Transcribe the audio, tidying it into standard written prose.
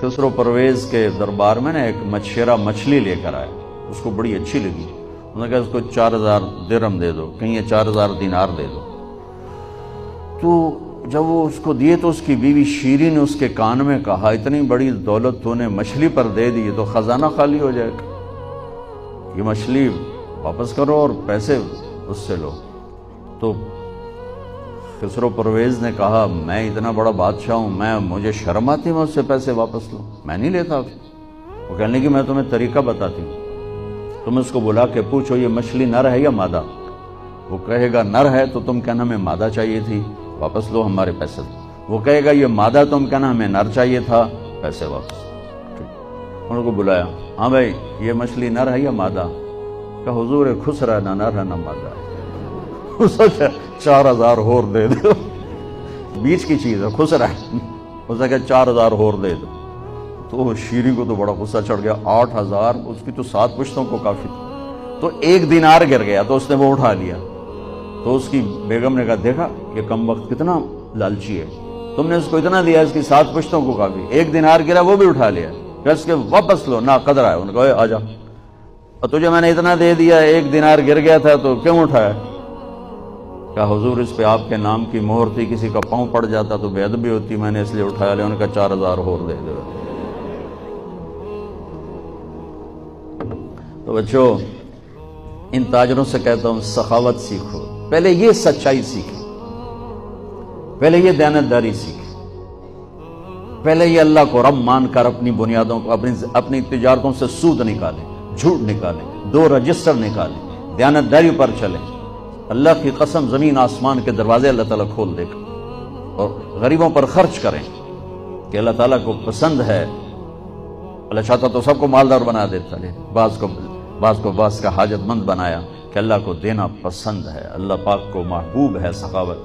خسرو پرویز کے دربار میں نا ایک مچھیرا مچھلی لے کر آئے، اس کو بڑی اچھی لگی، انہوں نے کہا اس کو 4000 درہم دے دو، کہیں 4000 دینار دے دو۔ تو جب وہ اس کو دیے تو اس کی بیوی شیریں نے اس کے کان میں کہا اتنی بڑی دولت تو نے مچھلی پر دے دی تو خزانہ خالی ہو جائے گا، یہ مچھلی واپس کرو اور پیسے اس سے لو۔ تو خسرو پرویز نے کہا میں اتنا بڑا بادشاہ ہوں، مجھے شرم آتی میں اس سے پیسے واپس لوں، میں نہیں لیتا۔ وہ کہنے لگی میں تمہیں طریقہ بتاتی ہوں، تم اس کو بلا کے پوچھو یہ مچھلی نر ہے یا مادہ، وہ کہے گا نر ہے تو تم کہنا ہمیں مادہ چاہیے تھی، واپس لو ہمارے پیسے دو۔ وہ کہے گا یہ مادہ، تم کہنا ہمیں نر چاہیے تھا، پیسے واپس۔ ان کو بلایا، ہاں بھائی یہ مچھلی نر ہے یا مادہ؟ کہ حضور خسرا ہے، نہ نر ہے نہ مادہ ہے۔ 4000 اور دے دو، بیچ کی چیز ہے، خسرا ہے، اسے کہ 4000 اور دے دو۔ تو شیریں کو تو بڑا غصہ چڑھ گیا، 8000 اس کی تو 7 پشتوں کو کافی تھی، تو 1 دینار گر گیا تو اس نے وہ اٹھا لیا۔ تو اس کی بیگم نے کہا دیکھا یہ کم وقت کتنا لالچی ہے، تم نے اس کو اتنا دیا، اس کی 7 پشتوں کو کافی، 1 دینار گرا وہ بھی اٹھا لیا، کہ اس کے واپس لو، نہ قدر ہے۔ انہوں نے کہا آجا، اور تجھے میں نے اتنا دے دیا، 1 دینار گر گیا تھا تو کیوں اٹھایا؟ کہا حضور اس پہ آپ کے نام کی مہر تھی، کسی کا پاؤں پڑ جاتا تو بے ادبی ہوتی، میں نے اس لیے اٹھایا لیا۔ انہوں نے کہا 4000 اور دے دو۔ تو بچوں ان تاجروں سے کہتا ہوں سخاوت سیکھو، پہلے یہ سچائی سیکھیں، پہلے یہ دیانتداری سیکھیں، پہلے یہ اللہ کو رب مان کر اپنی بنیادوں کو، اپنی تجارتوں سے سود نکالیں، جھوٹ نکالیں، 2 رجسٹر نکالیں، دیانتداری پر چلیں۔ اللہ کی قسم زمین آسمان کے دروازے اللہ تعالیٰ کھول دے گا، اور غریبوں پر خرچ کریں کہ اللہ تعالیٰ کو پسند ہے۔ اللہ چاہتا تو سب کو مالدار بنا دیتا، بعض کو کا حاجت مند بنایا کہ اللہ کو دینا پسند ہے، اللہ پاک کو محبوب ہے سخاوت۔